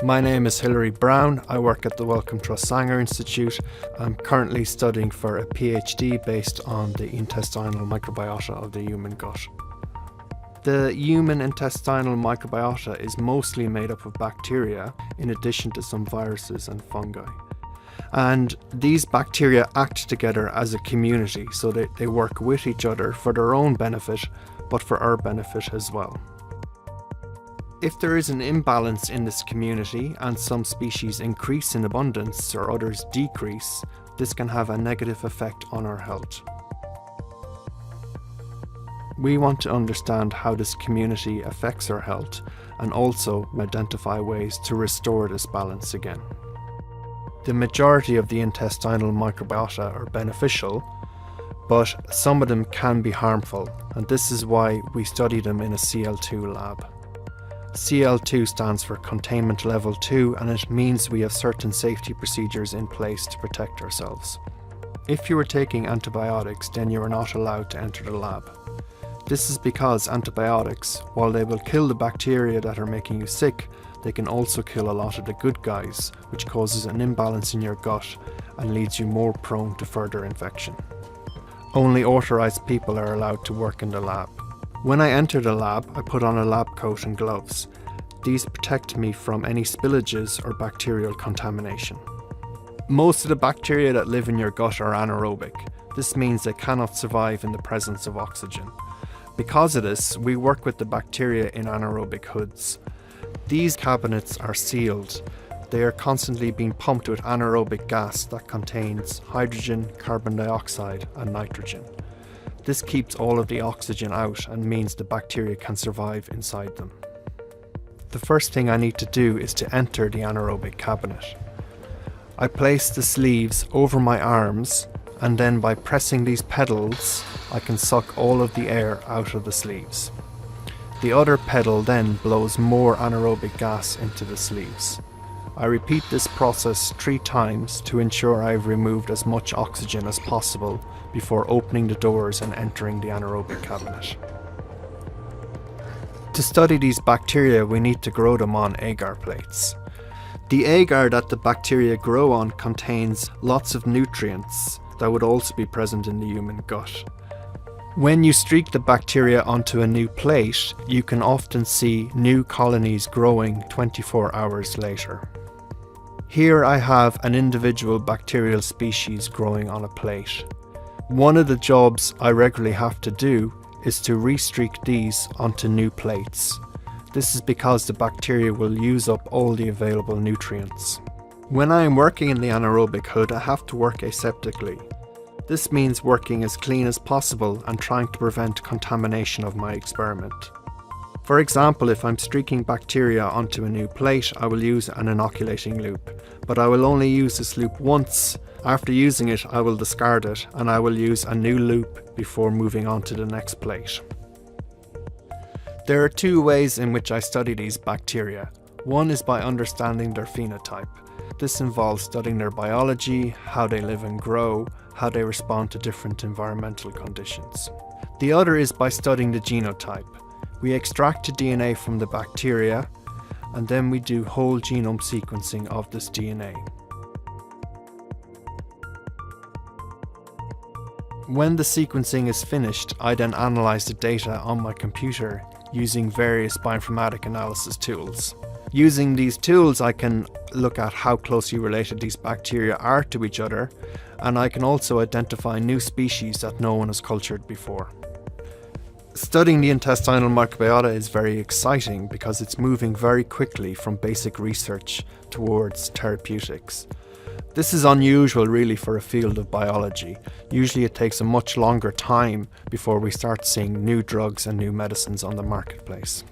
My name is Hilary Browne. I work at the Wellcome Trust Sanger Institute. I'm currently studying for a PhD based on the intestinal microbiota of the human gut. The human intestinal microbiota is mostly made up of bacteria, in addition to some viruses and fungi. And these bacteria act together as a community, so they work with each other for their own benefit, but for our benefit as well. If there is an imbalance in this community and some species increase in abundance or others decrease, this can have a negative effect on our health. We want to understand how this community affects our health and also identify ways to restore this balance again. The majority of the intestinal microbiota are beneficial, but some of them can be harmful, and this is why we study them in a CL2 lab. CL2 stands for Containment Level 2, and it means we have certain safety procedures in place to protect ourselves. If you are taking antibiotics, then you are not allowed to enter the lab. This is because antibiotics, while they will kill the bacteria that are making you sick, they can also kill a lot of the good guys, which causes an imbalance in your gut and leads you more prone to further infection. Only authorized people are allowed to work in the lab. When I enter the lab, I put on a lab coat and gloves. These protect me from any spillages or bacterial contamination. Most of the bacteria that live in your gut are anaerobic. This means they cannot survive in the presence of oxygen. Because of this, we work with the bacteria in anaerobic hoods. These cabinets are sealed. They are constantly being pumped with anaerobic gas that contains hydrogen, carbon dioxide, and nitrogen. This keeps all of the oxygen out and means the bacteria can survive inside them. The first thing I need to do is to enter the anaerobic cabinet. I place the sleeves over my arms, and then by pressing these pedals, I can suck all of the air out of the sleeves. The other pedal then blows more anaerobic gas into the sleeves. I repeat this process 3 times to ensure I've removed as much oxygen as possible before opening the doors and entering the anaerobic cabinet. To study these bacteria, we need to grow them on agar plates. The agar that the bacteria grow on contains lots of nutrients that would also be present in the human gut. When you streak the bacteria onto a new plate, you can often see new colonies growing 24 hours later. Here I have an individual bacterial species growing on a plate. One of the jobs I regularly have to do is to restreak these onto new plates. This is because the bacteria will use up all the available nutrients. When I am working in the anaerobic hood, I have to work aseptically. This means working as clean as possible and trying to prevent contamination of my experiment. For example, if I'm streaking bacteria onto a new plate, I will use an inoculating loop, but I will only use this loop once. After using it, I will discard it and I will use a new loop before moving on to the next plate. There are 2 ways in which I study these bacteria. One is by understanding their phenotype. This involves studying their biology, how they live and grow, how they respond to different environmental conditions. The other is by studying the genotype. We extract the DNA from the bacteria, and then we do whole genome sequencing of this DNA. When the sequencing is finished, I then analyze the data on my computer using various bioinformatic analysis tools. Using these tools, I can look at how closely related these bacteria are to each other, and I can also identify new species that no one has cultured before. Studying the intestinal microbiota is very exciting because it's moving very quickly from basic research towards therapeutics. This is unusual really for a field of biology. Usually it takes a much longer time before we start seeing new drugs and new medicines on the marketplace.